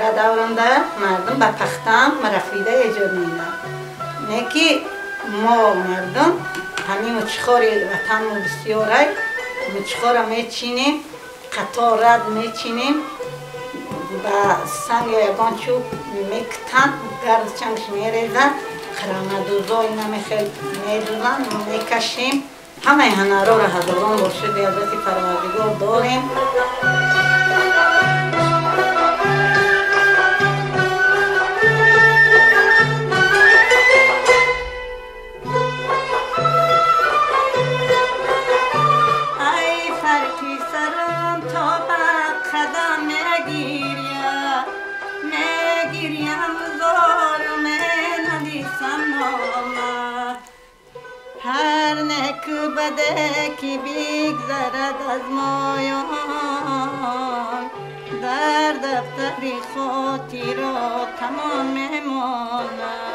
را دورنده مردم به تختم رفیده ایجاد میدن. نکی ما مردم همین مچخوری وطن ما بسیاره، مچخور را میچینیم، قطار رد میچینیم، با سنگ یگان چوب میکتن، گرد چنگش میریزن، خرمدوزای نمیخیل میدوزن، میکشیم. همه هنرها را هزاران باشد حضرت پروردگار داریم. ای فرقی سرم تا بر قدم میگیریم زار ندیسم نامه. هر نک بده که بگذرد از مایان، در دفتر خاطرات تمام میماند.